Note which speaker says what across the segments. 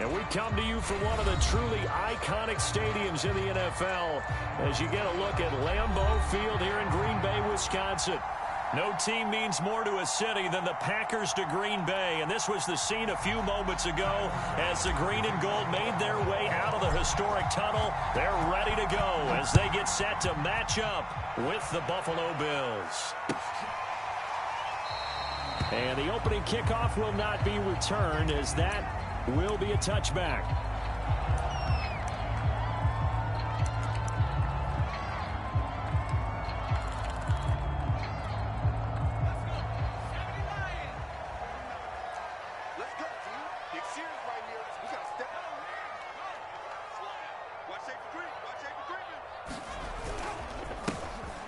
Speaker 1: And we come to you from one of the truly iconic stadiums in the NFL as you get a look at Lambeau Field here in Green Bay, Wisconsin. No team means more to a city than the Packers to Green Bay, and this was the scene a few moments ago as the green and gold made their way out of the historic tunnel. They're ready to go as they get set to match up with the Buffalo Bills. And the opening kickoff will not be returned as that will be a touchback.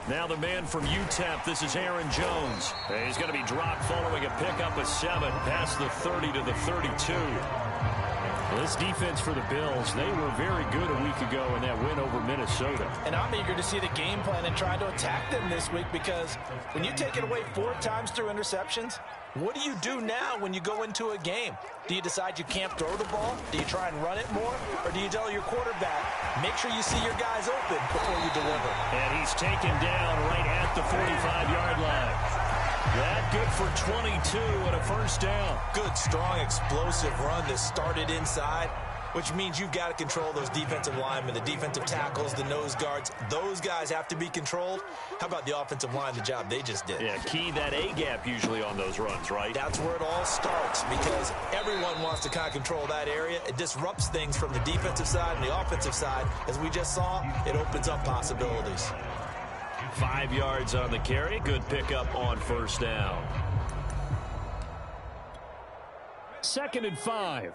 Speaker 1: Now the man from UTEP, this is Aaron Jones. He's going to be dropped following a pickup of 7 past the 30 to the 32. Well, this defense for the Bills, they were very good a week ago in that win over Minnesota.
Speaker 2: And I'm eager to see the game plan and try to attack them this week, because when you take it away 4 times through interceptions, what do you do now when you go into a game? Do you decide you can't throw the ball? Do you try and run it more? Or do you tell your quarterback, make sure you see your guys open before you deliver?
Speaker 1: And he's taken down right at the 45-yard line. That good for 22 and a first down.
Speaker 2: Good, strong, explosive run that started inside, which means you've got to control those defensive linemen, the defensive tackles, the nose guards. Those guys have to be controlled. How about the offensive line, the job they just did?
Speaker 1: Yeah, key that A-gap usually on those runs, right?
Speaker 2: That's where it all starts, because everyone wants to kind of control that area. It disrupts things from the defensive side and the offensive side. As we just saw, it opens up possibilities.
Speaker 1: 5 yards on the carry. Good pickup on first down. 2nd and 5.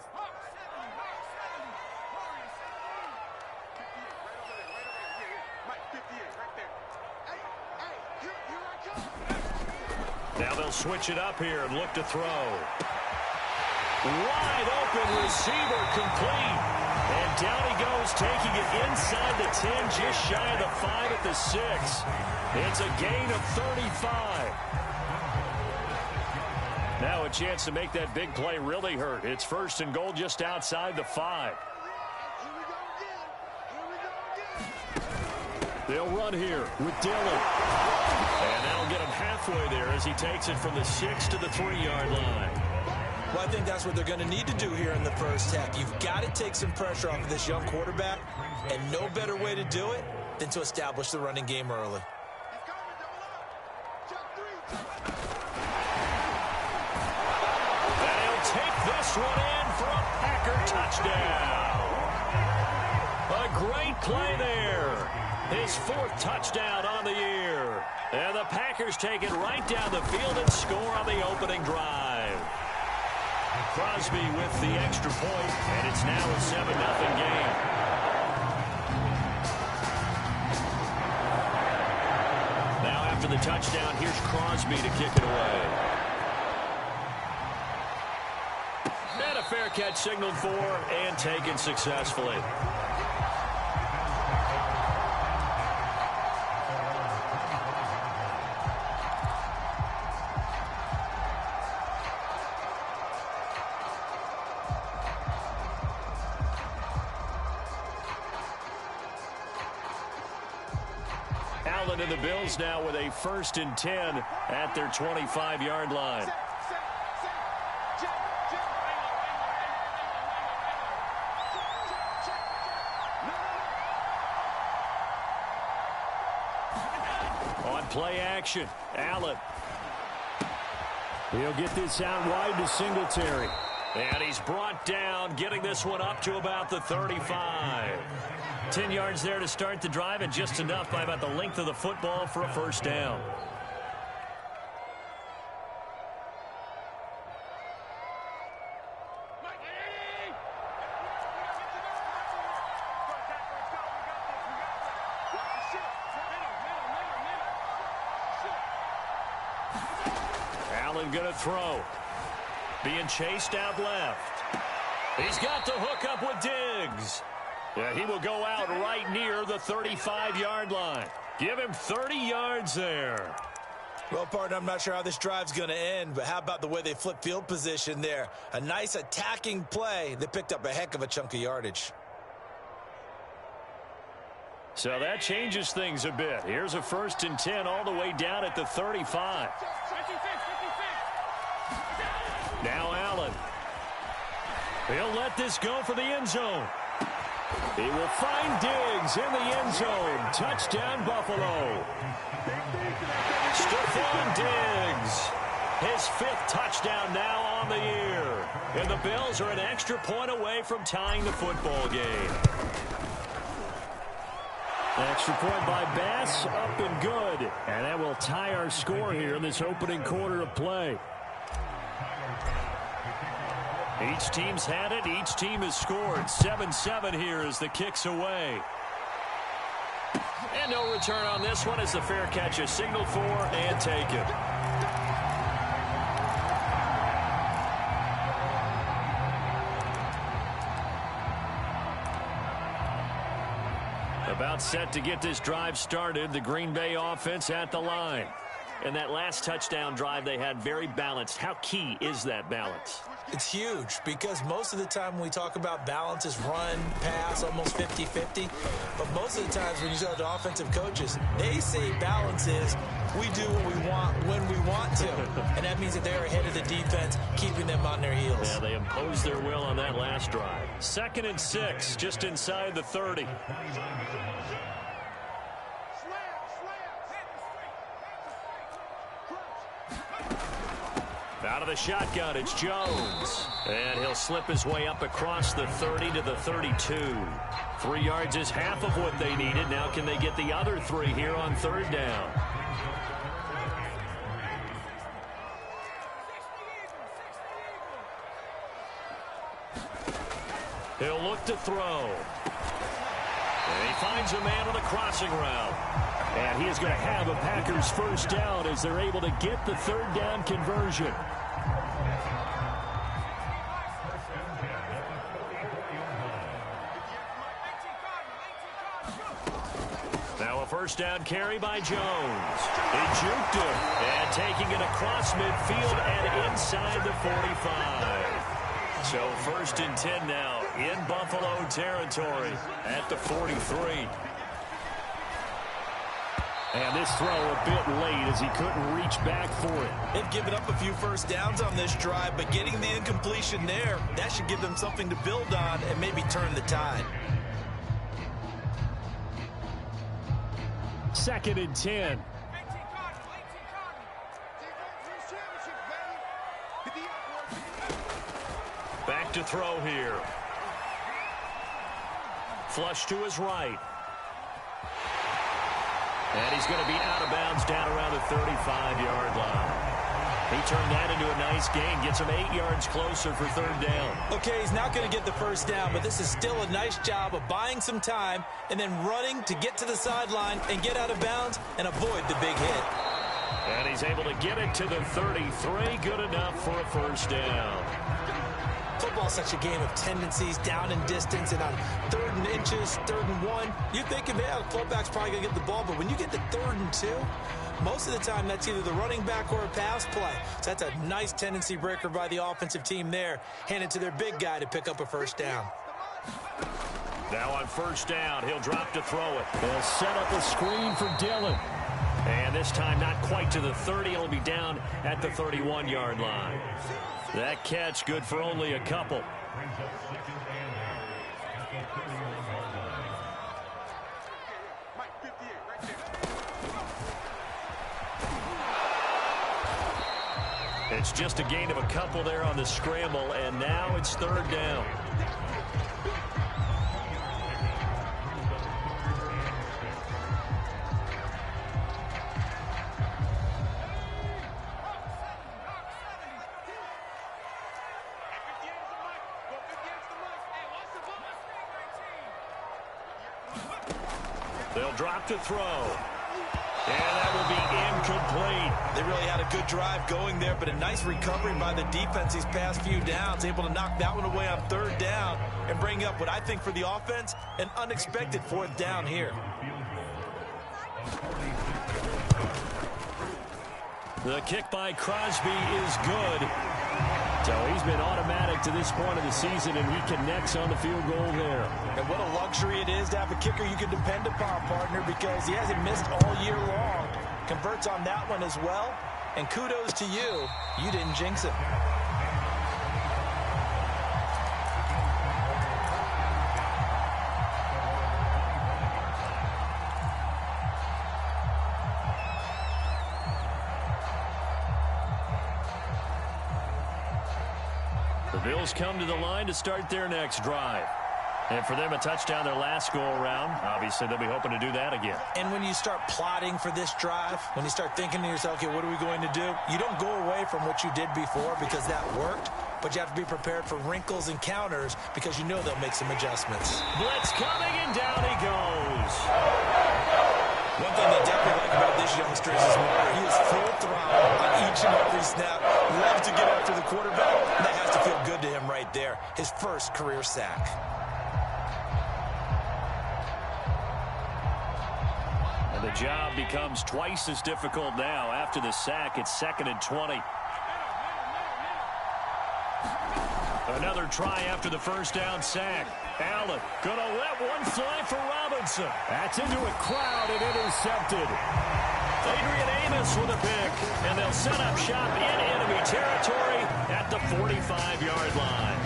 Speaker 1: Now they'll switch it up here and look to throw. Wide open receiver, complete. And down he goes, taking it inside the 10, just shy of the 5 at the 6. It's a gain of 35. Now a chance to make that big play really hurt. It's 1st and goal just outside the 5. They'll run here with Dillon. And that'll get him halfway there as he takes it from the 6 to the 3-yard line.
Speaker 2: Well, I think that's what they're going to need to do here in the first half. You've got to take some pressure off of this young quarterback, and no better way to do it than to establish the running game early.
Speaker 1: And he'll take this one in for a Packer touchdown. A great play there. His 4th touchdown on the year. And the Packers take it right down the field and score on the opening drive. Crosby with the extra point, and it's now a 7-0 game. Now after the touchdown, here's Crosby to kick it away. And a fair catch signaled for and taken successfully. Allen and the Bills now with a 1st and 10 at their 25-yard line. On play action, Allen. He'll get this out wide to Singletary. And he's brought down, getting this one up to about the 35. 10 yards there to start the drive, and just enough by about the length of the football for a first down. Allen gonna throw. Being chased out left. He's got the hook up with Diggs. Yeah, he will go out right near the 35-yard line. Give him 30 yards there.
Speaker 2: Well, partner, I'm not sure how this drive's going to end, but how about the way they flip field position there? A nice attacking play that picked up a heck of a chunk of yardage.
Speaker 1: So that changes things a bit. Here's a 1st and 10 all the way down at the 35. Now Allen. He'll let this go for the end zone. He will find Diggs in the end zone. Touchdown, Buffalo. Stephon Diggs. His 5th touchdown now on the year. And the Bills are an extra point away from tying the football game. Extra point by Bass, up and good. And that will tie our score here in this opening quarter of play. Each team's had it. Each team has scored. 7-7 here as the kick's away. And no return on this one as the fair catch is signaled for and taken. About set to get this drive started. The Green Bay offense at the line. And that last touchdown drive they had very balanced. How key is that balance?
Speaker 2: It's huge because most of the time when we talk about balance is run, pass, almost 50-50. But most of the times when you talk to offensive coaches, they say balance is we do what we want when we want to. And that means that they're ahead of the defense, keeping them on their heels.
Speaker 1: Yeah, they imposed their will on that last drive. 2nd and 6, just inside the 30. Out of the shotgun, it's Jones. And he'll slip his way up across the 30 to the 32. 3 yards is half of what they needed. Now can they get the other 3 here on 3rd down? He'll look to throw. And he finds a man on the crossing route. And he is going to have a Packers 1st down as they're able to get the 3rd down conversion. Now a 1st down carry by Jones. He juked him. And taking it across midfield and inside the 45. So 1st and 10 now in Buffalo territory at the 43. And this throw a bit late as he couldn't reach back for it.
Speaker 2: They've given up a few 1st downs on this drive, but getting the incompletion there, that should give them something to build on and maybe turn the tide.
Speaker 1: 2nd and 10. Back to throw here. Flush to his right. And he's going to be out of bounds down around the 35-yard line. He turned that into a nice gain. Gets him 8 yards closer for 3rd down.
Speaker 2: Okay, he's not going to get the 1st down, but this is still a nice job of buying some time and then running to get to the sideline and get out of bounds and avoid the big hit.
Speaker 1: And he's able to get it to the 33. Good enough for a 1st down.
Speaker 2: Football's such a game of tendencies, down and distance, and on 3rd and inches, 3rd and 1, you think, yeah, the fullback's probably going to get the ball, but when you get to 3rd and 2, most of the time that's either the running back or a pass play. So that's a nice tendency breaker by the offensive team there, handed to their big guy to pick up a 1st down.
Speaker 1: Now on 1st down, he'll drop to throw it. They'll set up a screen for Dillon. And this time not quite to the 30. It'll be down at the 31-yard line. That catch good for only a couple. It's just a gain of a couple there on the scramble, and now it's 3rd down. They'll drop to throw. And that will be incomplete.
Speaker 2: They really had a good drive going there, but a nice recovery by the defense these past few downs, able to knock that one away on 3rd down and bring up what I think for the offense, an unexpected 4th down here.
Speaker 1: The kick by Crosby is good. So he's been automatic to this point of the season, and he connects on the field goal there.
Speaker 2: And what a luxury it is to have a kicker you can depend upon, partner, because he hasn't missed all year long. Converts on that one as well. And kudos to you. You didn't jinx it.
Speaker 1: The Bills come to the line to start their next drive. And for them, a touchdown their last go-around. Obviously, they'll be hoping to do that again.
Speaker 2: And when you start plotting for this drive, when you start thinking to yourself, okay, what are we going to do? You don't go away from what you did before because that worked, but you have to be prepared for wrinkles and counters because you know they'll make some adjustments.
Speaker 1: Blitz coming, and down he goes.
Speaker 2: One thing they definitely like about this youngster is his motor. He is full throttle on each and every snap. Loves to get after the quarterback, and that has to feel good to him right there. His first career sack.
Speaker 1: And the job becomes twice as difficult now. After the sack, it's 2nd and 20. Another try after the first down sack. Allen gonna let one fly for Robinson. That's into a crowd and intercepted. Adrian Amos with a pick, and they'll set up shop in enemy territory at the 45-yard line.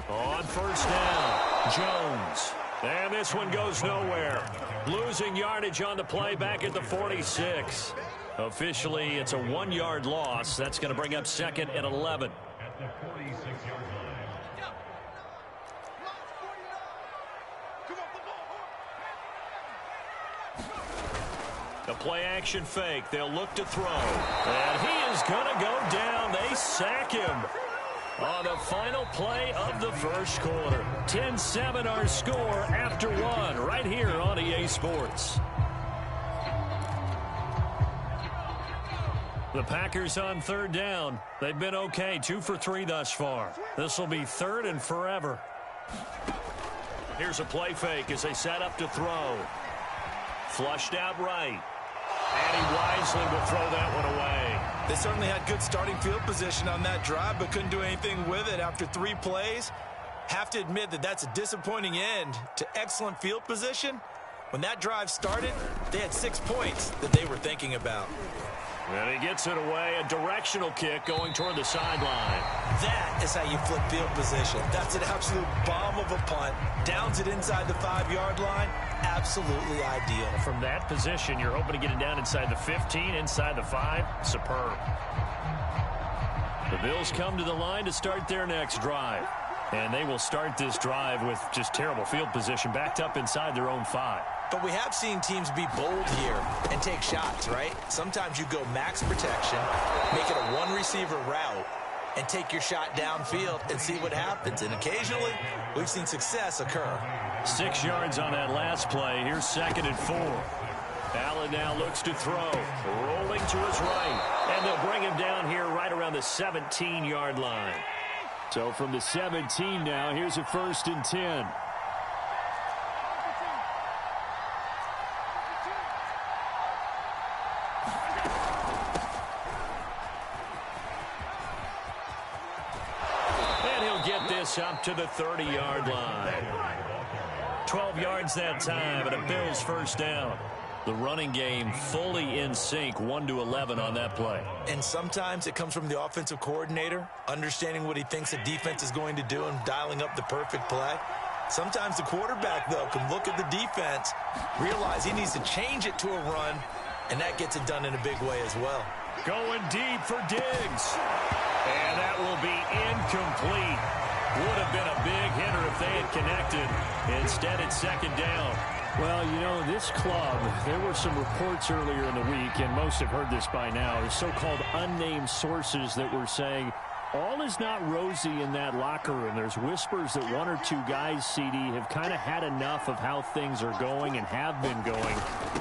Speaker 1: On first down, Jones. And this one goes nowhere. Losing yardage on the play back at the 46. Officially, it's a 1-yard loss. That's going to bring up 2nd and 11. The play action fake. They'll look to throw. And he is going to go down. They sack him on the final play of the first quarter. 10-7 our score after one right here on EA Sports. The Packers on third down. They've been okay, 2 for 3 thus far. This will be 3rd and forever. Here's a play fake as they set up to throw. Flushed out right. And he wisely will throw that one away.
Speaker 2: They certainly had good starting field position on that drive, but couldn't do anything with it after 3 plays. Have to admit that that's a disappointing end to excellent field position. When that drive started, they had 6 points that they were thinking about.
Speaker 1: And he gets it away, a directional kick going toward the sideline.
Speaker 2: That is how you flip field position. That's an absolute bomb of a punt. Downs it inside the 5-yard line. Absolutely ideal.
Speaker 1: From that position, you're hoping to get it down inside the 15, inside the 5. Superb. The Bills come to the line to start their next drive. And they will start this drive with just terrible field position, backed up inside their own 5.
Speaker 2: But we have seen teams be bold here and take shots, right? Sometimes you go max protection, make it a one-receiver route, and take your shot downfield and see what happens. And occasionally, we've seen success occur.
Speaker 1: 6 yards on that last play. Here's 2nd and 4. Allen now looks to throw. Rolling to his right. And they'll bring him down here right around the 17-yard line. So from the 17 now, here's a 1st and 10. Up to the 30-yard line. 12 yards that time, and a Bills first down. The running game fully in sync, 1-11 on that play.
Speaker 2: And sometimes it comes from the offensive coordinator, understanding what he thinks the defense is going to do and dialing up the perfect play. Sometimes the quarterback, though, can look at the defense, realize he needs to change it to a run, and that gets it done in a big way as well.
Speaker 1: Going deep for Diggs. And that will be incomplete. Would have been a big hitter if they had connected. Instead, it's 2nd down. Well, you know, this club, there were some reports earlier in the week, and most have heard this by now, the so-called unnamed sources that were saying All is not rosy in that locker room. There's whispers that one or two guys, CD, have kind of had enough of how things are going and have been going.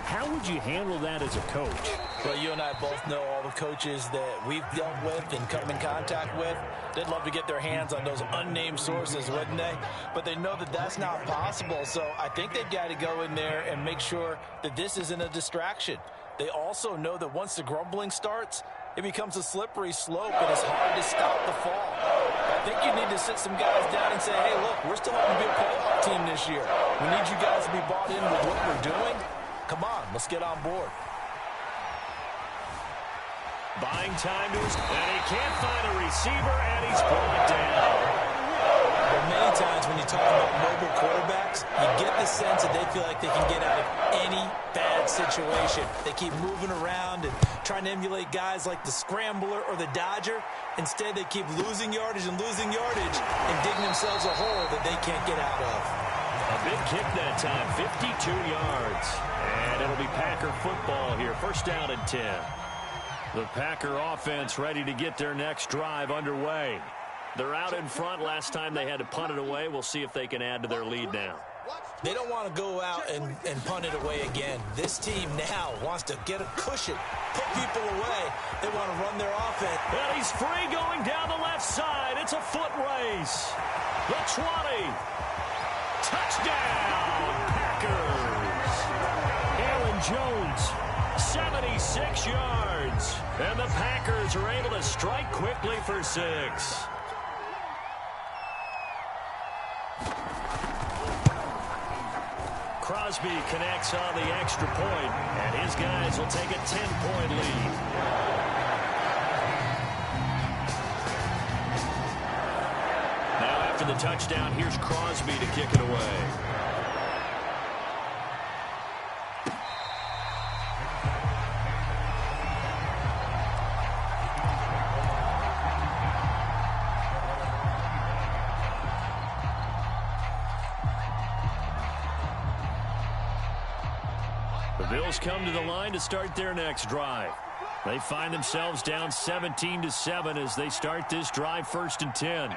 Speaker 1: How would you handle that as a coach?
Speaker 2: Well, you and I both know all the coaches that we've dealt with and come in contact with. They'd love to get their hands on those unnamed sources, wouldn't they? But they know that that's not possible. So I think they've got to go in there and make sure that this isn't a distraction. They also know that once the grumbling starts, it becomes a slippery slope, and it's hard to stop the fall. I think you need to sit some guys down and say, hey, look, we're still hoping to be a playoff team this year. We need you guys to be bought in with what we're doing. Come on, let's get on board.
Speaker 1: Buying time to his, and he can't find a receiver, and he's brought down.
Speaker 2: Well, many times when you talk about mobile quarterbacks, you get the sense that they feel like they can get out of any bad situation. They keep moving around and trying to emulate guys like the Scrambler or the Dodger. Instead, they keep losing yardage and digging themselves a hole that they can't get out of.
Speaker 1: A big kick that time, 52 yards. And it'll be Packer football here, first down and 10. The Packer offense ready to get their next drive underway. They're out in front. Last time they had to punt it away. We'll see if they can add to their lead now.
Speaker 2: They don't want to go out and punt it away again. This team now wants to get a cushion, put people away. They want to run their offense.
Speaker 1: And he's free going down the left side. It's a foot race. The 20. Touchdown, Packers. Aaron Jones, 76 yards. And the Packers are able to strike quickly for 6. Crosby connects on the extra point, and his guys will take a 10-point lead. Now after the touchdown, here's Crosby to kick it away. The Bills come to the line to start their next drive. They find themselves down 17-7 as they start this drive, first and 10.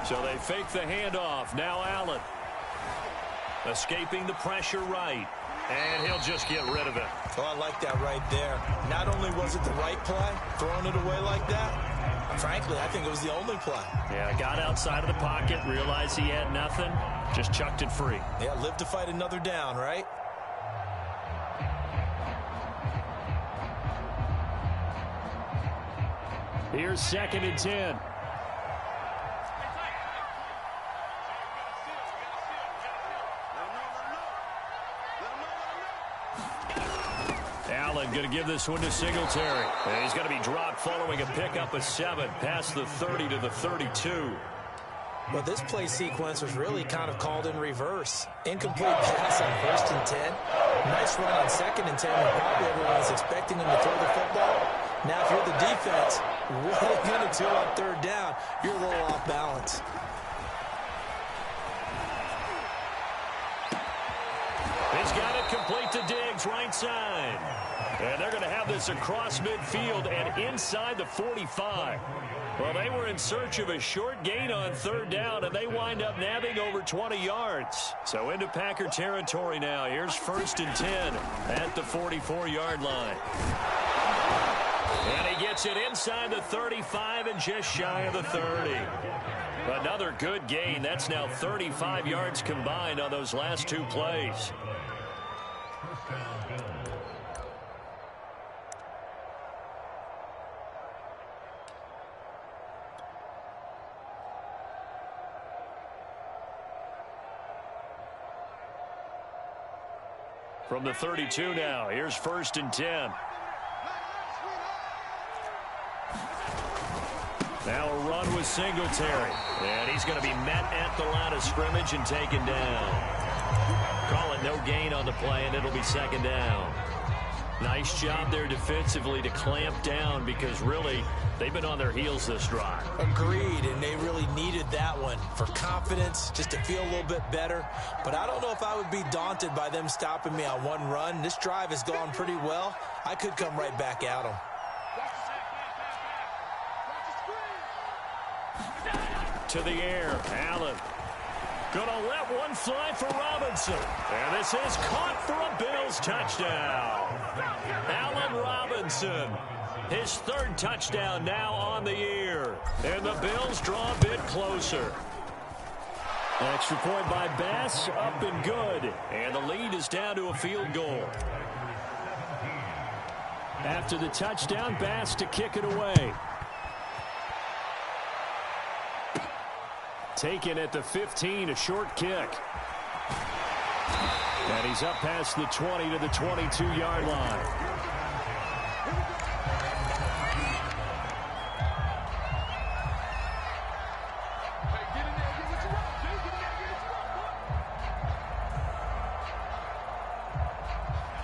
Speaker 1: So they fake the handoff. Now Allen. Escaping the pressure right. And he'll just get rid of it.
Speaker 2: Oh, I like that right there. Not only was it the right play, throwing it away like that, frankly, I think it was the only play.
Speaker 1: Yeah, got outside of the pocket, realized he had nothing, just chucked it free.
Speaker 2: Yeah, live to fight another down, right?
Speaker 1: Here's second and 10. Allen going to give this one to Singletary. And he's going to be dropped following a pickup of 7 past the 30 to the 32.
Speaker 2: Well, this play sequence was really kind of called in reverse. Incomplete pass on first and 10. Nice run on second and 10 when probably everyone's expecting him to throw the football. Now, if you're the defense, what are you going to do on third down? You're a little off balance.
Speaker 1: He's got it complete to Diggs, right side. And they're going to have this across midfield and inside the 45. Well, they were in search of a short gain on third down, and they wind up nabbing over 20 yards. So into Packer territory now. Here's first and 10 at the 44-yard line. And he gets it inside the 35 and just shy of the 30. Another good gain. That's now 35 yards combined on those last 2 plays. From the 32 now, here's first and 10. Now a run with Singletary. And he's going to be met at the line of scrimmage and taken down. Call it no gain on the play, and it'll be second down. Nice job there defensively to clamp down because really they've been on their heels this drive.
Speaker 2: Agreed, and they really needed that one for confidence, just to feel a little bit better. But I don't know if I would be daunted by them stopping me on one run. This drive has gone pretty well. I could come right back at them.
Speaker 1: to the air. Allen gonna let one fly for Robinson. And this is caught for a Bills touchdown. Allen Robinson, his third touchdown now on the year. And the Bills draw a bit closer. Extra point by Bass, up and good. And the lead is down to a field goal. After the touchdown, Bass to kick it away. Taken at the 15, a short kick. And he's up past the 20 to the 22-yard line.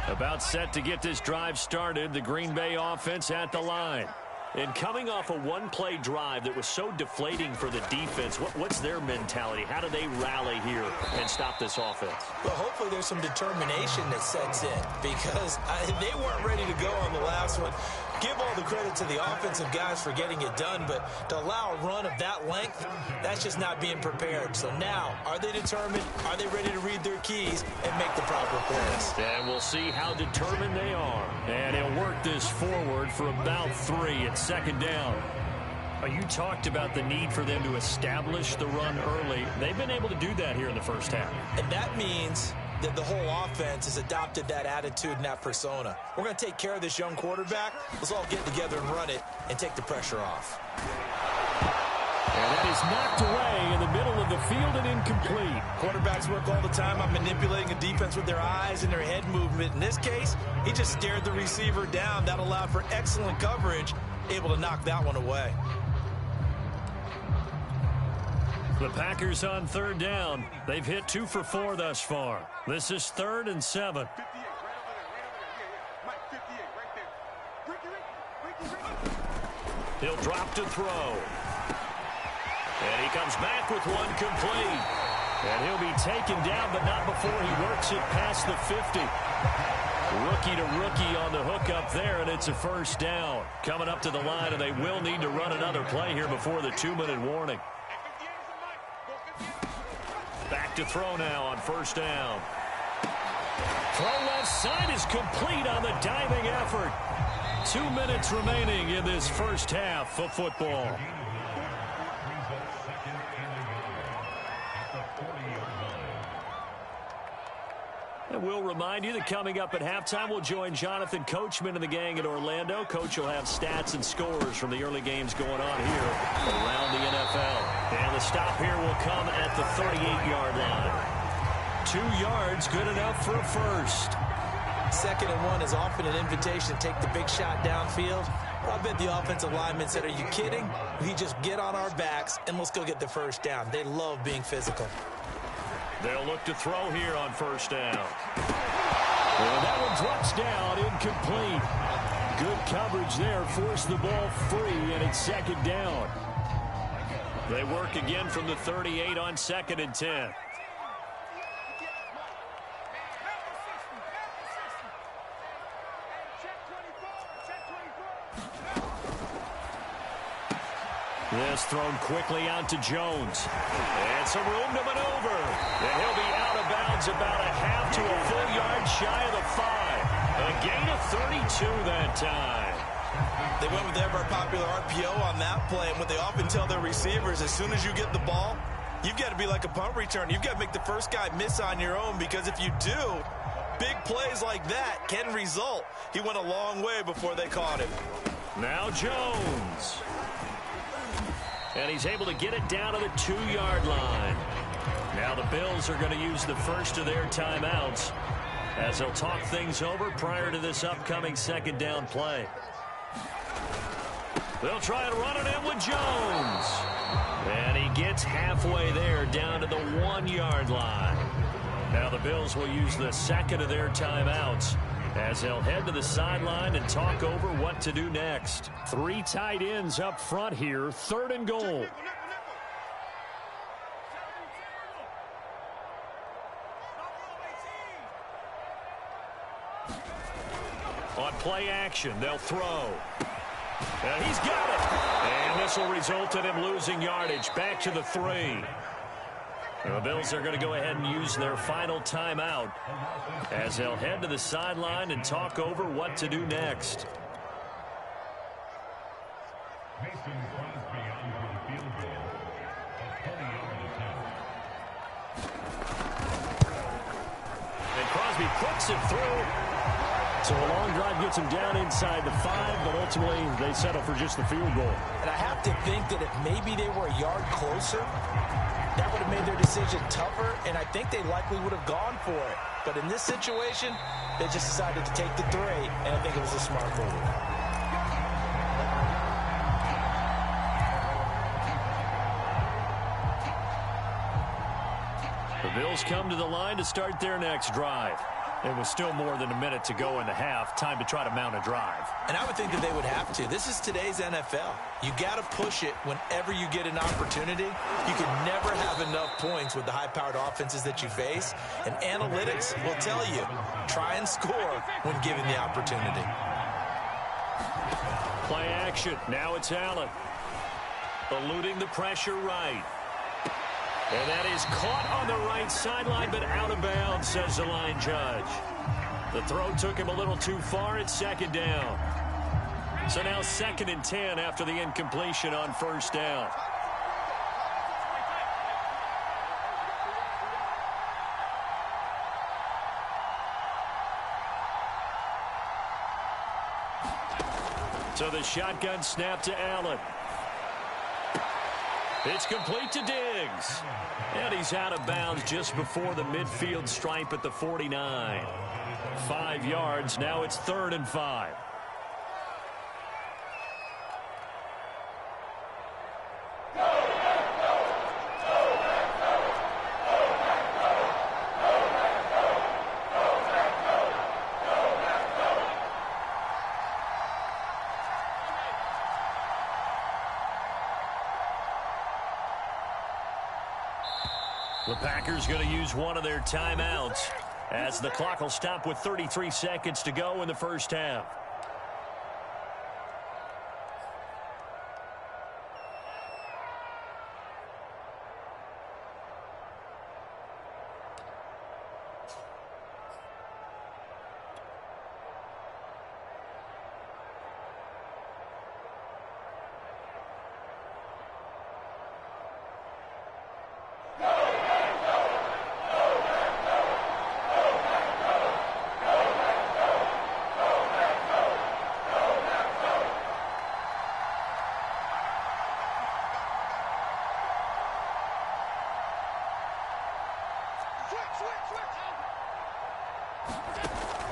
Speaker 1: About set to get this drive started, the Green Bay offense at the line. And coming off a one-play drive that was so deflating for the defense, what's their mentality? How do they rally here and stop this offense?
Speaker 2: Well, hopefully there's some determination that sets in because they weren't ready to go on the last one. Give all the credit to the offensive guys for getting it done, but to allow a run of that length, that's just not being prepared. So now, are they determined? Are they ready to read their keys and make the proper plays?
Speaker 1: And we'll see how determined they are. And he'll work this forward for about 3 at second down. You talked about the need for them to establish the run early. They've been able to do that here in the first half.
Speaker 2: And that means that the whole offense has adopted that attitude and that persona. We're going to take care of this young quarterback. Let's all get together and run it and take the pressure off.
Speaker 1: And that is knocked away in the middle of the field and incomplete.
Speaker 2: Quarterbacks work all the time on manipulating a defense with their eyes and their head movement. In this case, he just stared the receiver down. That allowed for excellent coverage, able to knock that one away.
Speaker 1: The Packers on third down. They've hit 2 for 4 thus far. This is 3rd and 7. He'll drop to throw. And he comes back with one complete. And he'll be taken down, but not before he works it past the 50. Rookie to rookie on the hook up there, and it's a first down. Coming up to the line, and they will need to run another play here before the 2-minute warning. Back to throw now on first down. Throw left side is complete on the diving effort. 2 minutes remaining in this first half of football. And we'll remind you that coming up at halftime, we'll join Jonathan Coachman and the gang in Orlando. Coach will have stats and scores from the early games going on here around the NFL. And the stop here will come at the 38-yard line. 2 yards, good enough for a first.
Speaker 2: 2nd and 1 is often an invitation to take the big shot downfield. I bet the offensive lineman said, are you kidding? We just get on our backs and let's go get the first down. They love being physical.
Speaker 1: They'll look to throw here on first down. And that one drops down, incomplete. Good coverage there, forced the ball free, and it's 2nd down. They work again from the 38 on 2nd and 10. This thrown quickly out to Jones. And some room to maneuver. And he'll be out of bounds about a half to a full yard shy of the 5. A gain of 32 that time.
Speaker 2: They went with their popular RPO on that play. And what they often tell their receivers, as soon as you get the ball, you've got to be like a punt return. You've got to make the first guy miss on your own, because if you do, big plays like that can result. He went a long way before they caught him.
Speaker 1: Now Jones. And he's able to get it down to the 2-yard line. Now the Bills are going to use the first of their timeouts as they'll talk things over prior to this upcoming 2nd down play. They'll try and run it in with Jones. And he gets halfway there down to the 1-yard line. Now the Bills will use the 2nd of their timeouts as they'll head to the sideline and talk over what to do next. 3 tight ends up front here, 3rd and goal. On play action, they'll throw. And he's got it. And And this will result in him losing yardage. Back to the 3. The Bills are going to go ahead and use their final timeout as they'll head to the sideline and talk over what to do next. And Crosby puts it through. So a long drive gets him down inside the 5, but ultimately they settle for just the field goal.
Speaker 2: And I have to think that if maybe they were a yard closer, that would have made their decision tougher, and I think they likely would have gone for it. But in this situation, they just decided to take the 3, and I think it was a smart move.
Speaker 1: The Bills come to the line to start their next drive. It was still more than a minute to go in the half. Time to try to mount a drive.
Speaker 2: And I would think that they would have to. This is today's NFL. You got to push it whenever you get an opportunity. You can never have enough points with the high-powered offenses that you face. And analytics will tell you, try and score when given the opportunity.
Speaker 1: Play action. Now it's Allen. Eluding the pressure right. And that is caught on the right sideline, but out of bounds, says the line judge. The throw took him a little too far. It's second down. So now 2nd and 10 after the incompletion on first down. So the shotgun snap to Allen. It's complete to Diggs. And he's out of bounds just before the midfield stripe at the 49. 5 yards. Now it's 3rd and 5. The Packers going to use one of their timeouts as the clock will stop with 33 seconds to go in the first half.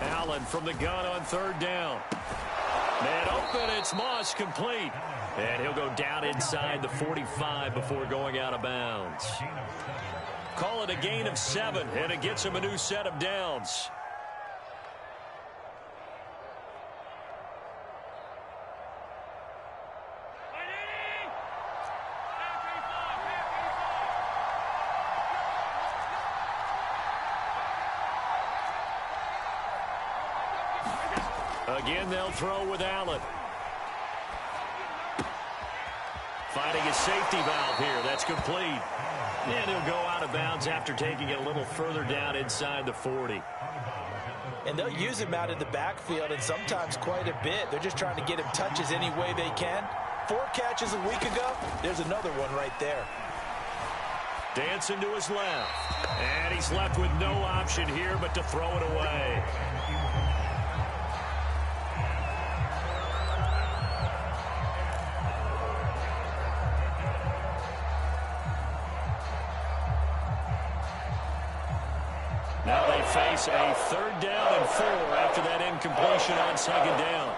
Speaker 1: Allen from the gun on 3rd down. And open, it's Moss, complete. And he'll go down inside the 45 before going out of bounds. Call it a gain of 7, and it gets him a new set of downs. Again, they'll throw with Allen. Finding his safety valve here. That's complete. And he'll go out of bounds after taking it a little further down inside the 40.
Speaker 2: And they'll use him out in the backfield, and sometimes quite a bit. They're just trying to get him touches any way they can. 4 catches a week ago. There's another one right there.
Speaker 1: Dancing to his left. And he's left with no option here but to throw it away. Now they face a 3rd down and 4 after that incompletion on 2nd down.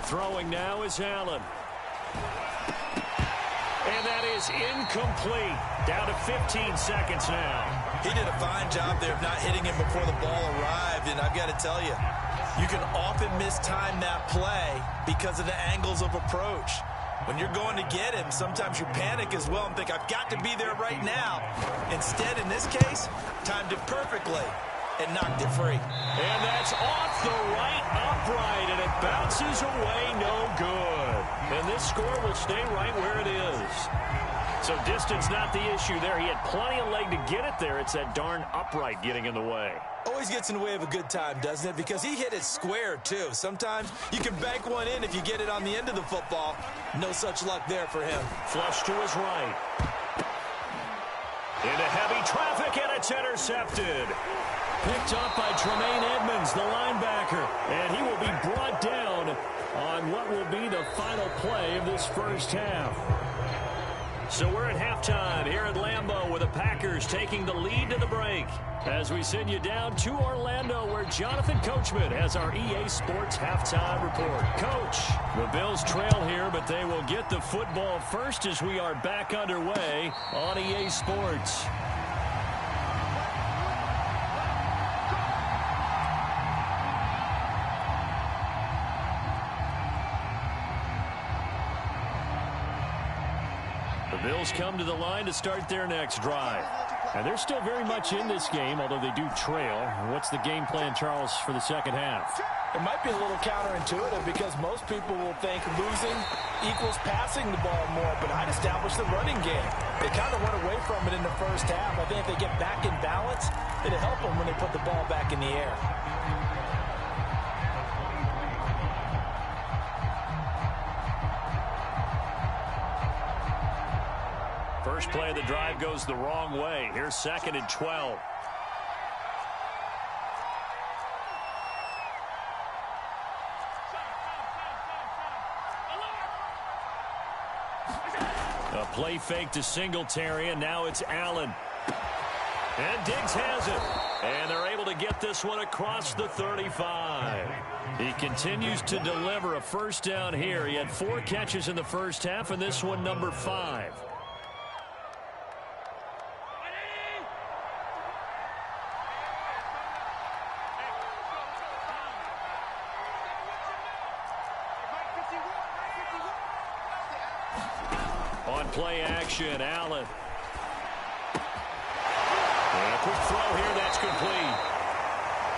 Speaker 1: Throwing now is Allen. And that is incomplete. Down to 15 seconds now.
Speaker 2: He did a fine job there of not hitting him before the ball arrived, and I've got to tell you, you can often mistime that play because of the angles of approach. When you're going to get him, sometimes you panic as well and think, I've got to be there right now. Instead, in this case, timed it perfectly and knocked it free.
Speaker 1: And that's off the right upright, and it bounces away no good. And this score will stay right where it is. So distance not the issue there. He had plenty of leg to get it there. It's that darn upright getting in the way.
Speaker 2: Always gets in the way of a good time, doesn't it? Because he hit it square, too. Sometimes you can bank one in if you get it on the end of the football. No such luck there for him.
Speaker 1: Flush to his right. Into heavy traffic, and it's intercepted. Picked up by Tremaine Edmonds, the linebacker. And he will be brought down on what will be the final play of this first half. So we're at halftime here at Lambeau with the Packers taking the lead to the break. As we send you down to Orlando, where Jonathan Coachman has our EA Sports halftime report. Coach, the Bills trail here, but they will get the football first as we are back underway on EA Sports. The Bills come to the line to start their next drive. And they're still very much in this game, although they do trail. What's the game plan, Charles, for the second half?
Speaker 2: It might be a little counterintuitive because most people will think losing equals passing the ball more, but I'd establish the running game. They kind of went away from it in the first half. I think if they get back in balance, it'll help them when they put the ball back in the air.
Speaker 1: First play of the drive goes the wrong way. Here's 2nd and 12. A play fake to Singletary, and now it's Allen. And Diggs has it. And they're able to get this one across the 35. He continues to deliver a first down here. He had 4 catches in the first half, and this one number 5. On play action, Allen. And a quick throw here, that's complete.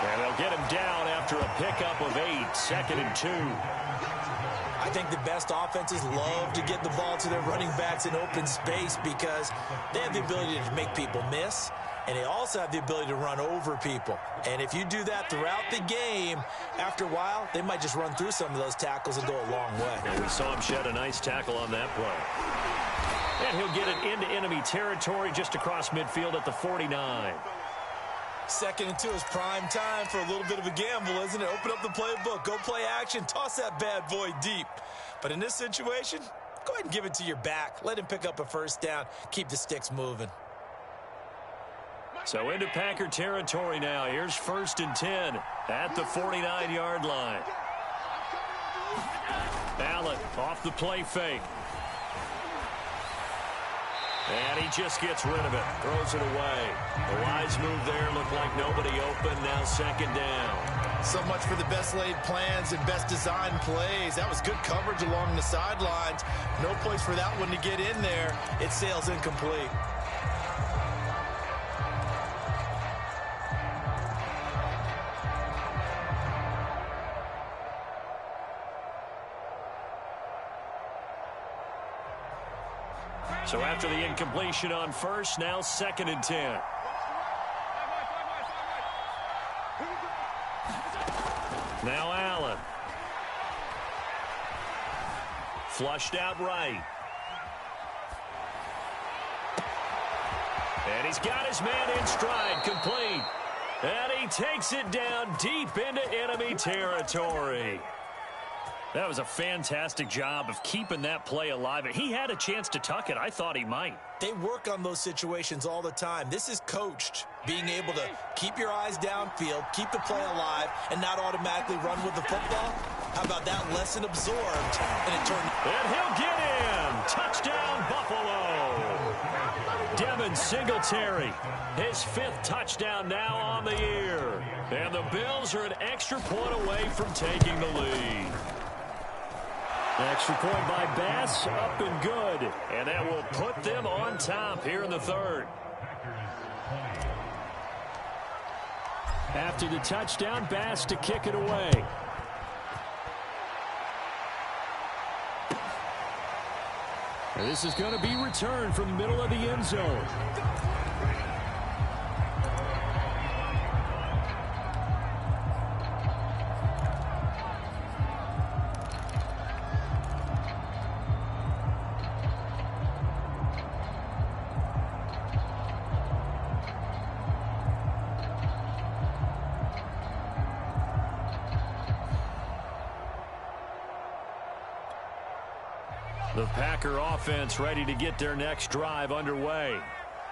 Speaker 1: And they'll get him down after a pickup of 8, 2nd and 2.
Speaker 2: I think the best offenses love to get the ball to their running backs in open space because they have the ability to make people miss, and they also have the ability to run over people. And if you do that throughout the game, after a while, they might just run through some of those tackles and go a long way.
Speaker 1: And we saw him shed a nice tackle on that play. And he'll get it into enemy territory just across midfield at the 49.
Speaker 2: 2nd and 2 is prime time for a little bit of a gamble, isn't it? Open up the playbook, go play action, toss that bad boy deep. But in this situation, go ahead and give it to your back. Let him pick up a first down. Keep the sticks moving.
Speaker 1: So into Packer territory now. Here's 1st and 10 at the 49-yard line. Allen off the play fake. And he just gets rid of it. Throws it away. The wise move there. Looked like nobody open. Now 2nd down.
Speaker 3: So much for the best laid plans and best designed plays. That was good coverage along the sidelines. No place for that one to get in there. It sails incomplete.
Speaker 1: So after the incompletion on first, now 2nd and 10. Now Allen. Flushed out right. And he's got his man in stride, complete. And he takes it down deep into enemy territory. That was a fantastic job of keeping that play alive. He had a chance to tuck it. I thought he might.
Speaker 2: They work on those situations all the time. This is coached, being able to keep your eyes downfield, keep the play alive, and not automatically run with the football. How about that lesson absorbed?
Speaker 1: And he'll get in. Touchdown, Buffalo. Devin Singletary, his 5th touchdown now on the year. And the Bills are an extra point away from taking the lead. Extra point by Bass, up and good. And that will put them on top here in the third. After the touchdown, Bass to kick it away. And this is going to be returned from the middle of the end zone. The Packer offense ready to get their next drive underway.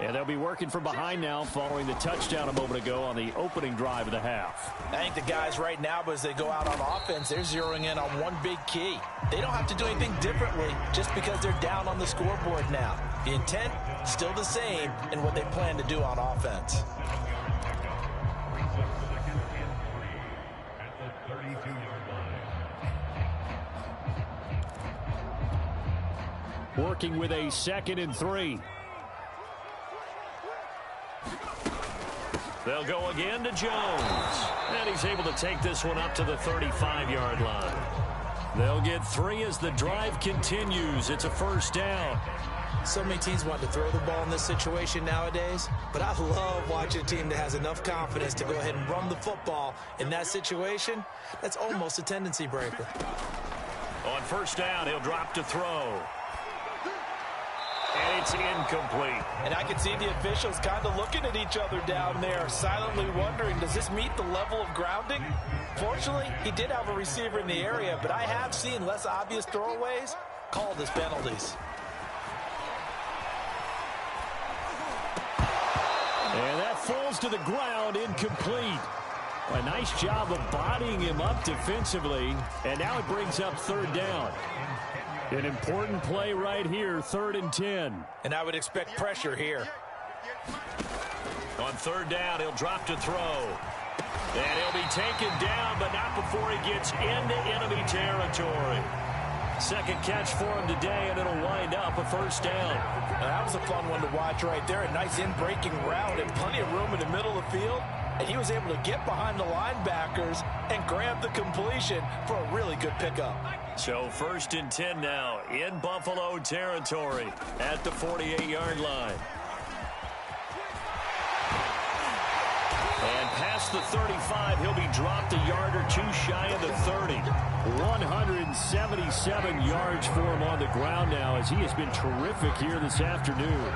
Speaker 1: And they'll be working from behind now following the touchdown a moment ago on the opening drive of the half.
Speaker 2: I think the guys right now, as they go out on offense, they're zeroing in on one big key. They don't have to do anything differently just because they're down on the scoreboard now. The intent, still the same in what they plan to do on offense.
Speaker 1: Working with a 2nd and 3. They'll go again to Jones. And he's able to take this one up to the 35-yard line. They'll get 3 as the drive continues. It's a first down.
Speaker 4: So many teams want to throw the ball in this situation nowadays, but I love watching a team that has enough confidence to go ahead and run the football in that situation. That's almost a tendency breaker.
Speaker 1: On first down, he'll drop to throw. And it's incomplete.
Speaker 2: And I can see the officials kind of looking at each other down there, silently wondering, does this meet the level of grounding? Fortunately, he did have a receiver in the area, but I have seen less obvious throwaways called as penalties.
Speaker 1: And that falls to the ground, incomplete. A nice job of bodying him up defensively. And now it brings up third down. An important play right here, 3rd and 10.
Speaker 2: And I would expect pressure here.
Speaker 1: On third down, he'll drop to throw. And he'll be taken down, but not before he gets into enemy territory. Second catch for him today, and it'll wind up a first down.
Speaker 2: Now, that was a fun one to watch right there. A nice in-breaking route and plenty of room in the middle of the field. And he was able to get behind the linebackers and grab the completion for a really good pickup.
Speaker 1: So 1st and 10 now in Buffalo territory at the 48-yard line. And past the 35, he'll be dropped a yard or two shy of the 30. 177 yards for him on the ground now as he has been terrific here this afternoon.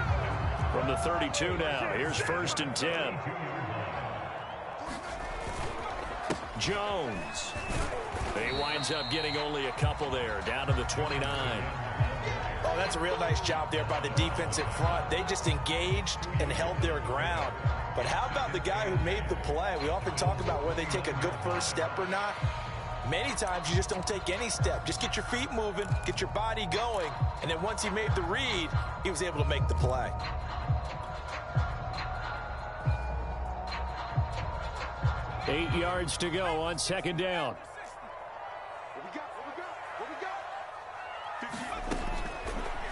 Speaker 1: From the 32 now, here's 1st and 10. Jones. He winds up getting only a couple there, down to the 29.
Speaker 2: Oh, that's a real nice job there by the defensive front. They just engaged and held their ground. But how about the guy who made the play? We often talk about whether they take a good first step or not. Many times you just don't take any step. Just get your feet moving, get your body going, and then once he made the read, he was able to make the play.
Speaker 1: Eight yards to go on second down.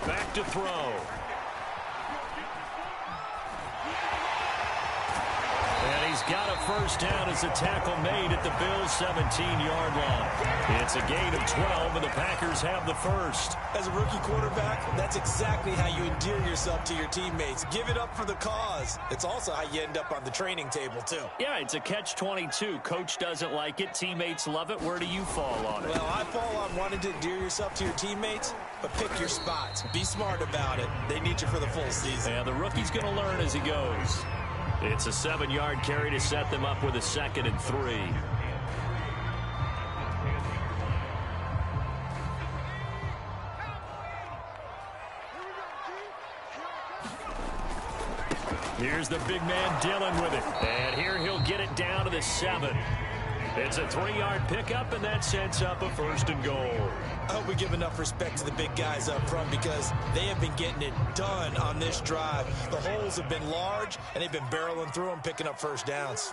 Speaker 1: Back to throw. And he's got a first down as a tackle made at the Bills' 17-yard line. It's a gain of 12, and the Packers have the first.
Speaker 4: As a rookie quarterback, that's exactly how you endear yourself to your teammates. Give it up for the cause. It's also how you end up on the training table, too.
Speaker 1: Yeah, it's a catch-22. Coach doesn't like it. Teammates love it. Where do you fall on it?
Speaker 4: Well, I fall on wanting to endear yourself to your teammates, but pick your spots. Be smart about it. They need you for the full season.
Speaker 1: Yeah, the rookie's going to learn as he goes. It's a 7-yard carry to set them up with a 2nd and 3. Here's the big man Dillon with it. And here he'll get it down to the 7. It's a 3-yard pickup, and that sets up a 1st and goal.
Speaker 4: I hope we give enough respect to the big guys up front because they have been getting it done on this drive. The holes have been large, and they've been barreling through them, picking up first downs.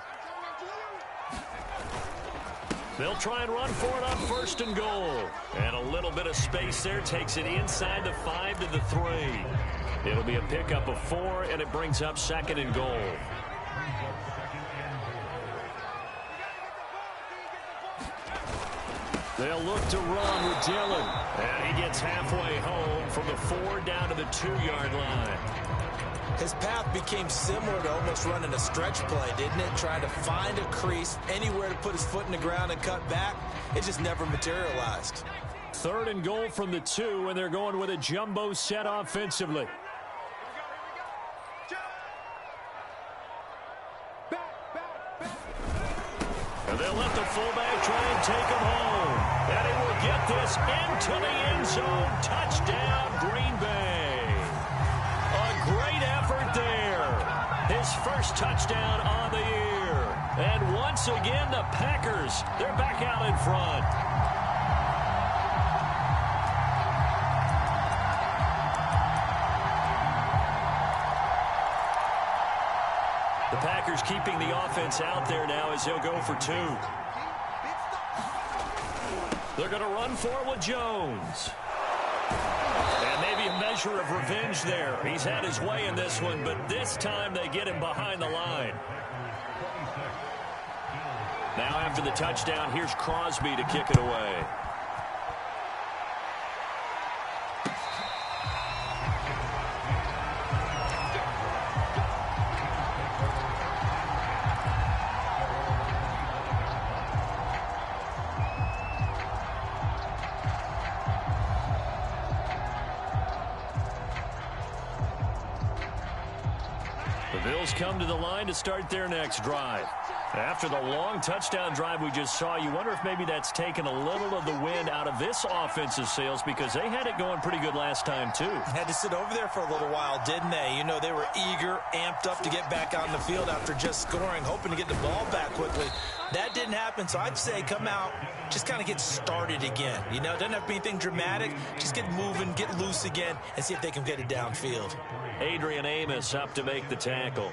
Speaker 1: They'll try and run for it on 1st and goal. And a little bit of space there takes it inside the 5 to the 3. It'll be a pickup of 4, and it brings up 2nd and goal. They'll look to run with Dillon. And he gets halfway home from the 4 down to the 2-yard line.
Speaker 4: His path became similar to almost running a stretch play, didn't it? Trying to find a crease, anywhere to put his foot in the ground and cut back. It just never materialized.
Speaker 1: 3rd and goal from the 2, and they're going with a jumbo set offensively. And they'll let the fullback try and take him home. And he will get this into the end zone. Touchdown, Green Bay. A great effort there. His first touchdown on the year. And once again, the Packers, they're back out in front. The Packers keeping the offense out there now as they'll go for 2. They're going to run for it with Jones. And maybe a measure of revenge there. He's had his way in this one, but this time they get him behind the line. Now after the touchdown, here's Crosby to kick it away. Bills come to the line to start their next drive. After the long touchdown drive we just saw, you wonder if maybe that's taken a little of the wind out of this offensive sails, because they had it going pretty good last time too.
Speaker 4: Had to sit over there for a little while, didn't they? You know, they were eager, amped up to get back on the field after just scoring, hoping to get the ball back quickly. That didn't happen, so I'd say come out, just kind of get started again. You know, it doesn't have to be anything dramatic. Just get moving, get loose again, and see if they can get it downfield.
Speaker 1: Adrian Amos up to make the tackle.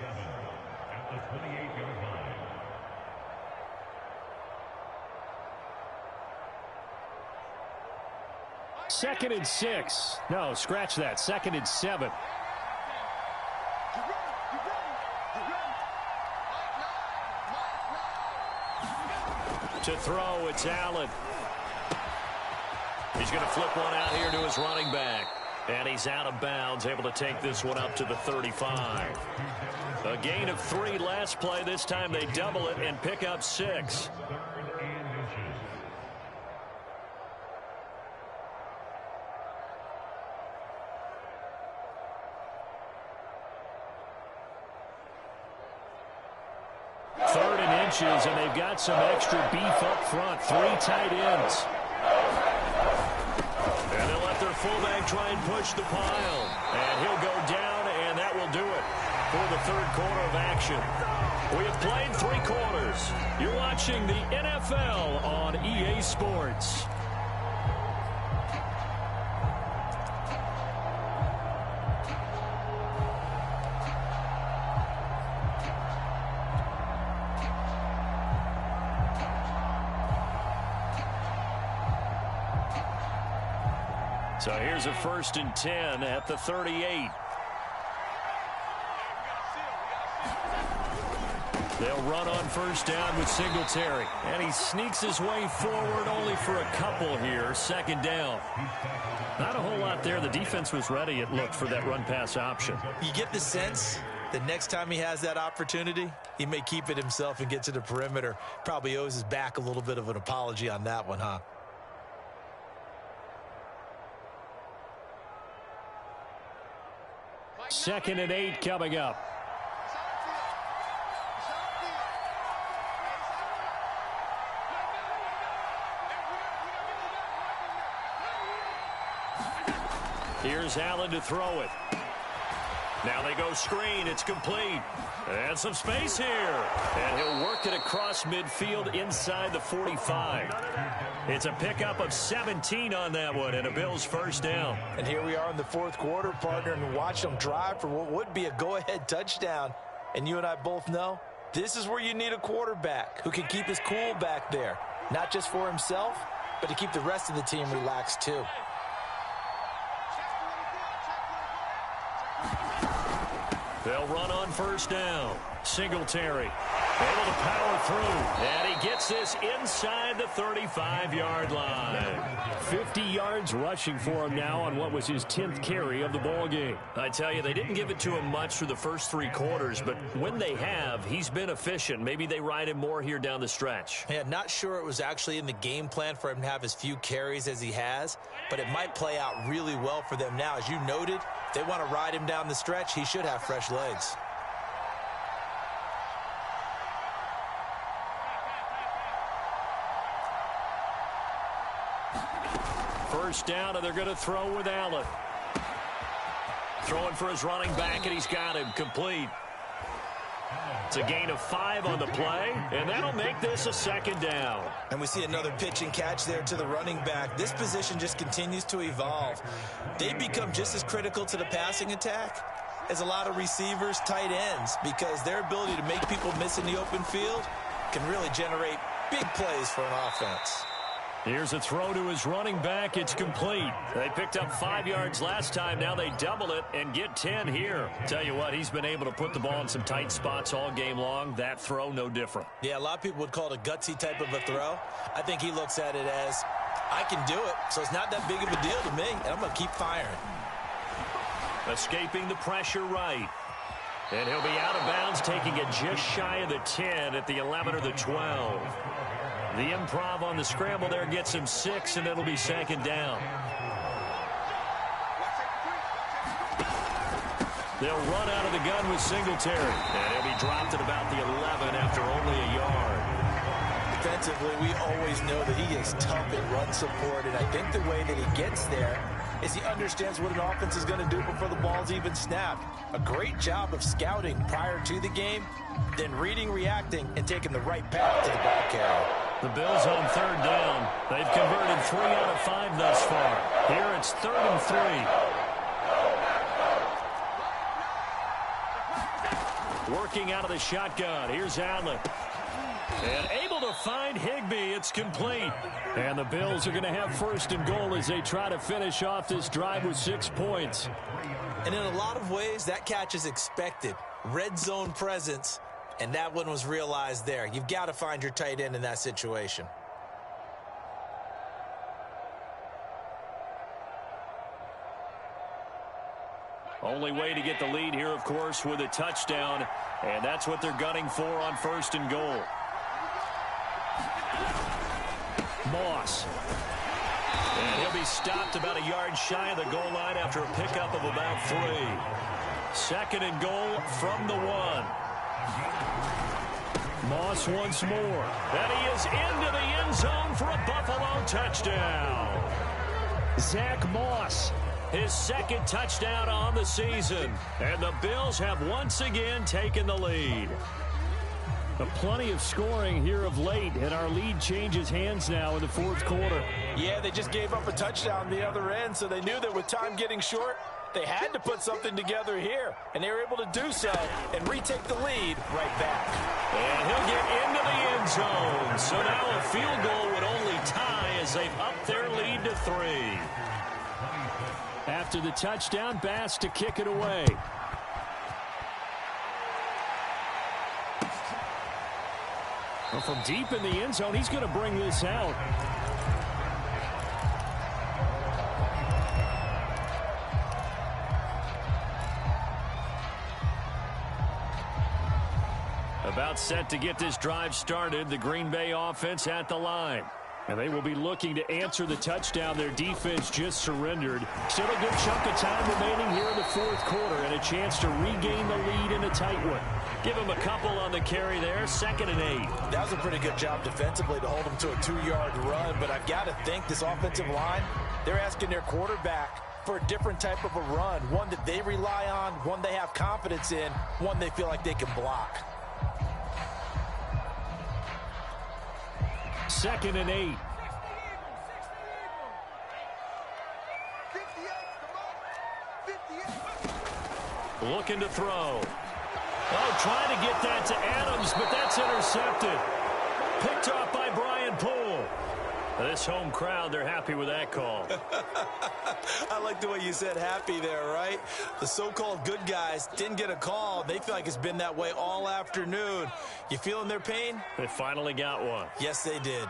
Speaker 1: Second and 6. No, scratch that. 2nd and 7. To throw, it's Allen. He's going to flip one out here to his running back. And he's out of bounds, able to take this one up to the 35. A gain of 3 last play. This time they double it and pick up 6. Third and inches, and they've got some extra beef up front. 3 tight ends. And they'll let their fullback try and push the pile. And he'll go down, and that will do it for the 3rd quarter of action. We have played 3 quarters. You're watching the NFL on EA Sports. So here's a 1st and 10 at the 38. They'll run on 1st down with Singletary. And he sneaks his way forward only for a couple here. 2nd down. Not a whole lot there. The defense was ready, it looked, for that run-pass option.
Speaker 4: You get the sense that next time he has that opportunity, he may keep it himself and get to the perimeter. Probably owes his back a little bit of an apology on that one, huh?
Speaker 1: Second and 8 coming up. Here's Allen to throw it. Now they go screen. It's complete. And some space here. And he'll work it across midfield inside the 45. It's a pickup of 17 on that one, and a Bills 1st down.
Speaker 4: And here we are in the 4th quarter, partner, and watch them drive for what would be a go-ahead touchdown. And you and I both know this is where you need a quarterback who can keep his cool back there.
Speaker 2: not just for himself, but to keep the rest of the team relaxed too.
Speaker 1: They'll run on first down. Singletary able to power through, and he gets this inside the 35-yard line.
Speaker 5: 50 yards rushing for him now on what was his 10th carry of the ball game.
Speaker 1: I tell you, they didn't give it to him much through the first 3 quarters, but when they have, he's been efficient. Maybe they ride him more here down the stretch.
Speaker 2: Yeah, not sure it was actually in the game plan for him to have as few carries as he has, but it might play out really well for them now. As you noted, if they want to ride him down the stretch, he should have fresh legs.
Speaker 1: First down, and they're going to throw with Allen. Throwing for his running back, and he's got him complete. It's a gain of 5 on the play, and that'll make this a second down.
Speaker 2: And we see another pitch and catch there to the running back. This position just continues to evolve. They become just as critical to the passing attack as a lot of receivers, tight ends, because their ability to make people miss in the open field can really generate big plays for an offense.
Speaker 1: Here's a throw to his running back. It's complete. They picked up 5 yards last time. Now they double it and get 10 here. Tell you what, he's been able to put the ball in some tight spots all game long. That throw, no different.
Speaker 2: Yeah, a lot of people would call it a gutsy type of a throw. I think he looks at it as, I can do it, so it's not that big of a deal to me, and I'm going to keep firing.
Speaker 1: Escaping the pressure right. And he'll be out of bounds, taking it just shy of the 10 at the 11 or the 12. The improv on the scramble there gets him 6, and it'll be second down. They'll run out of the gun with Singletary. And he'll be dropped at about the 11 after only a yard.
Speaker 2: Defensively, we always know that he is tough in run support, and I think the way that he gets there is he understands what an offense is going to do before the ball's even snapped. A great job of scouting prior to the game, then reading, reacting, and taking the right path to the ball carrier.
Speaker 1: The Bills on third down. They've converted 3 out of 5 thus far. Here it's 3rd and 3. Working out of the shotgun. Here's Allen. And able to find Higbee. It's complete.
Speaker 5: And the Bills are going to have 1st and goal as they try to finish off this drive with 6 points.
Speaker 2: And in a lot of ways, that catch is expected. Red zone presence. And that one was realized there. You've got to find your tight end in that situation.
Speaker 1: Only way to get the lead here, of course, with a touchdown. And that's what they're gunning for on 1st and goal. Moss. And he'll be stopped about a yard shy of the goal line after a pickup of about 3. 2nd and goal from the 1. Moss once more. And he is into the end zone for a Buffalo touchdown. Zach Moss, his 2nd touchdown on the season. And the Bills have once again taken the lead.
Speaker 5: Plenty of scoring here of late, and our lead changes hands now in the 4th quarter.
Speaker 2: Yeah, they just gave up a touchdown the other end, so they knew that with time getting short, they had to put something together here, and they were able to do so and retake the lead right back.
Speaker 1: And he'll get into the end zone. So now a field goal would only tie as they've upped their lead to 3.
Speaker 5: After the touchdown, Bass to kick it away. Well, from deep in the end zone, he's going to bring this out.
Speaker 1: About set to get this drive started. The Green Bay offense at the line.
Speaker 5: And they will be looking to answer the touchdown their defense just surrendered. Still a good chunk of time remaining here in the 4th quarter and a chance to regain the lead in a tight one.
Speaker 1: Give him a couple on the carry there. 2nd and 8.
Speaker 2: That was a pretty good job defensively to hold him to a 2-yard run, but I've got to think this offensive line, they're asking their quarterback for a different type of a run, one that they rely on, one they have confidence in, one they feel like they can block.
Speaker 5: 2nd and 8.
Speaker 1: Looking to throw. Oh, trying to get that to Adams, but that's intercepted. Picked off by Brian Poole. This home crowd, they're happy with that call.
Speaker 3: I like the way you said happy there, right? The so-called good guys didn't get a call. They feel like it's been that way all afternoon. You feeling their pain?
Speaker 1: They finally got one.
Speaker 3: Yes, they did.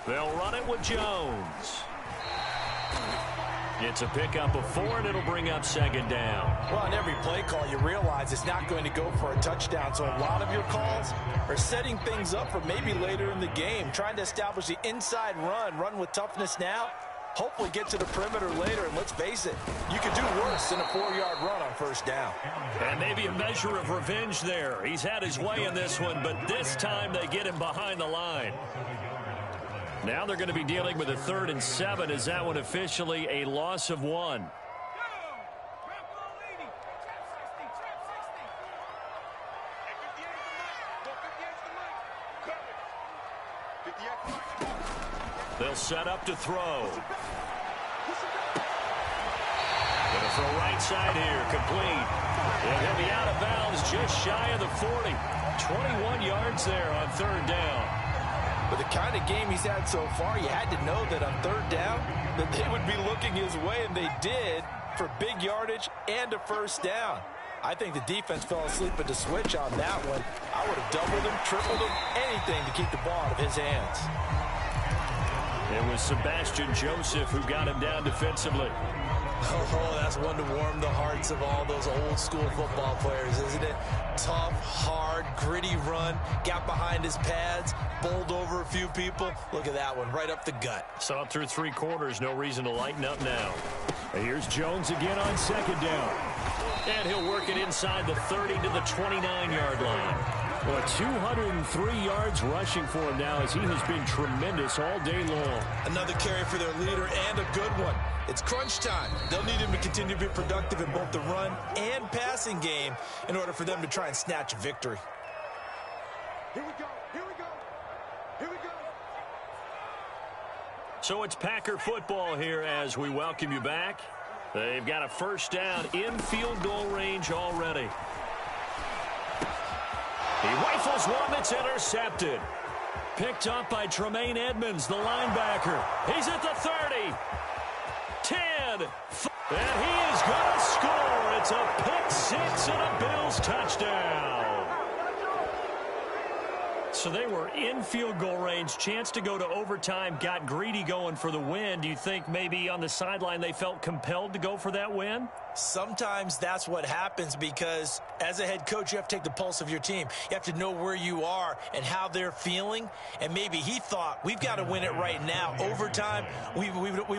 Speaker 1: They'll run it with Jones. It's a pickup of 4, and it'll bring up second down.
Speaker 2: Well, on every play call, you realize it's not going to go for a touchdown. So a lot of your calls are setting things up for maybe later in the game, trying to establish the inside run with toughness now, hopefully get to the perimeter later. And let's face it, you could do worse than a 4-yard run on first down.
Speaker 1: And maybe a measure of revenge there. He's had his way in this one, but this time they get him behind the line. Now they're going to be dealing with a 3rd and 7. Is that one officially a loss of 1? They'll set up to throw. Going to throw right side here, complete. And he'll be out of bounds just shy of the 40. 21 yards there on 3rd down.
Speaker 2: But the kind of game he's had so far, you had to know that on 3rd down, that they would be looking his way, and they did, for big yardage and a first down. I think the defense fell asleep at the switch on that one. I would have doubled him, tripled him, anything to keep the ball out of his hands.
Speaker 1: It was Sebastian Joseph who got him down defensively.
Speaker 3: Oh, that's one to warm the hearts of all those old school football players, isn't it? Tough, hard, gritty run, got behind his pads, bowled over a few people. Look at that one, right up the gut.
Speaker 1: Saw it through 3 quarters, no reason to lighten up now. And here's Jones again on 2nd down. And he'll work it inside the 30 to the 29-yard line. Well, 203 yards rushing for him now as he has been tremendous all day long.
Speaker 3: Another carry for their leader and a good one. It's crunch time. They'll need him to continue to be productive in both the run and passing game in order for them to try and snatch a victory.
Speaker 6: Here we go. Here we go. Here we go.
Speaker 1: So it's Packer football here as we welcome you back. They've got a first down in field goal range already. He rifles one that's intercepted. Picked up by Tremaine Edmonds, the linebacker. He's at the 30. 10. And he is going to score. It's a pick 6 and a Bills touchdown. So they were in field goal range, chance to go to overtime, got greedy going for the win. Do you think maybe on the sideline they felt compelled to go for that win?
Speaker 2: Sometimes that's what happens because as a head coach, you have to take the pulse of your team. You have to know where you are and how they're feeling. And maybe he thought, we've got to win it right now. Overtime, we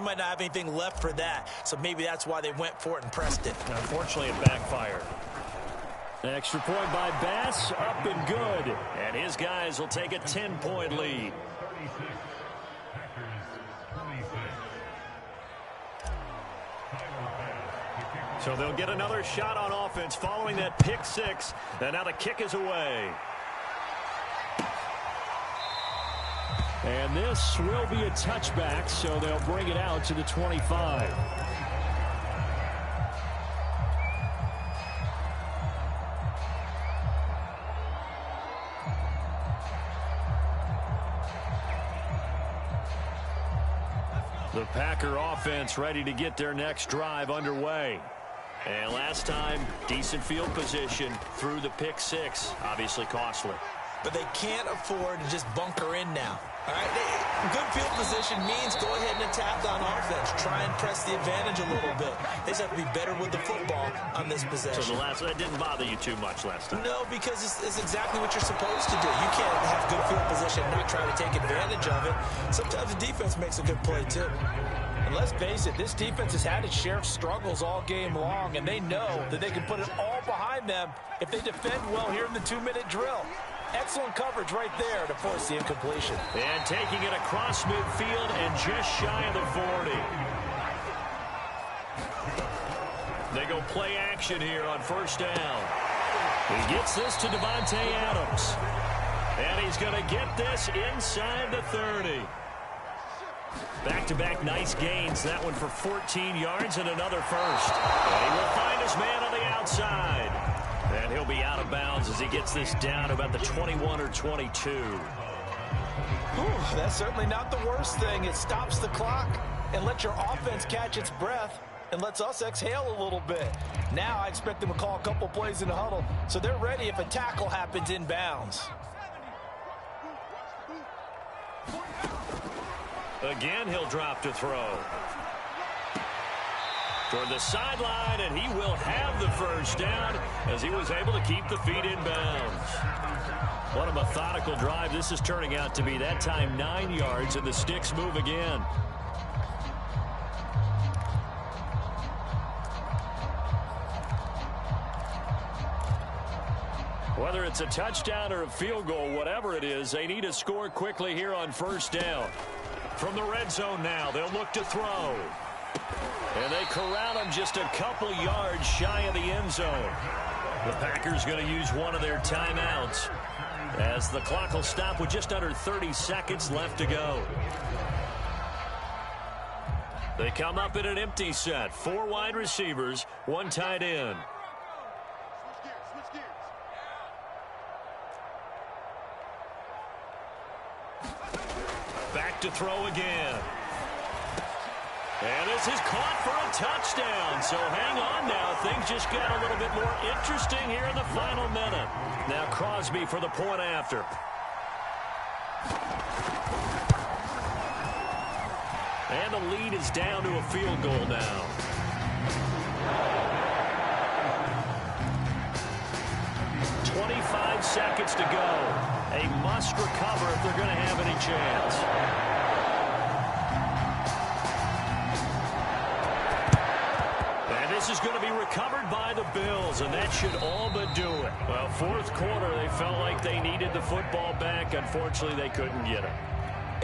Speaker 2: might not have anything left for that. So maybe that's why they went for it and pressed it.
Speaker 1: Unfortunately, it backfired. An extra point by Bass, up and good. And his guys will take a 10-point lead. So they'll get another shot on offense following that pick 6. And now the kick is away. And this will be a touchback, so they'll bring it out to the 25. The Packer offense ready to get their next drive underway. And last time, decent field position through the pick 6. Obviously costly.
Speaker 2: But they can't afford to just bunker in now. All right, good field position means go ahead and attack on offense. Try and press the advantage a little bit. They just have to be better with the football on this possession.
Speaker 1: So that didn't bother you too much last time?
Speaker 2: No, because it's exactly what you're supposed to do. You can't have good field position and not try to take advantage of it. Sometimes the defense makes a good play, too. And let's face it, this defense has had its share of struggles all game long, and they know that they can put it all behind them if they defend well here in the 2-minute drill. Excellent coverage right there to force the incompletion.
Speaker 1: And taking it across midfield and just shy of the 40. They go play action here on first down. He gets this to Devontae Adams. And he's going to get this inside the 30. Back-to-back nice gains. That one for 14 yards and another first. And he will find his man on the outside. And he'll be out of bounds as he gets this down about the 21 or 22.
Speaker 2: Whew, that's certainly not the worst thing. It stops the clock and lets your offense catch its breath and lets us exhale a little bit. Now I expect them to call a couple plays in the huddle so they're ready if a tackle happens inbounds.
Speaker 1: Again, he'll drop to throw. Toward the sideline, and he will have the first down as he was able to keep the feet in bounds. What a methodical drive this is turning out to be. That time 9 yards, and the sticks move again. Whether it's a touchdown or a field goal, whatever it is, they need to score quickly here on first down. From the red zone now, they'll look to throw. And they corral him just a couple yards shy of the end zone. The Packers going to use one of their timeouts as the clock will stop with just under 30 seconds left to go. They come up in an empty set. 4 wide receivers, 1 tight end. Back to throw again. And this is caught for a touchdown. So hang on now. Things just got a little bit more interesting here in the final minute. Now Crosby for the point after. And the lead is down to a field goal now. "25 seconds to go. A must recover if they're going to have any chance. And this is going to be recovered by the Bills, and that should all but do it. Well, fourth quarter, they felt like they needed the football back. Unfortunately, they couldn't get it.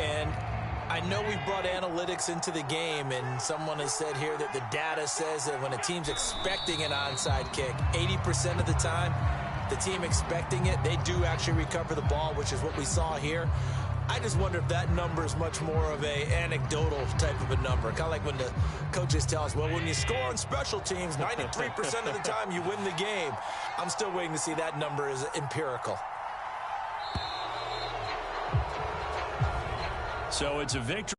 Speaker 2: And I know we brought analytics into the game, and someone has said here that the data says that when a team's expecting an onside kick, 80% of the time, the team expecting it, they do actually recover the ball, which is what we saw here. I just wonder if that number is much more of a anecdotal type of a number. Kind of like when the coaches tell us, well, when you score on special teams, 93% of the time you win the game. I'm still waiting to see that number is empirical.
Speaker 1: So it's a victory.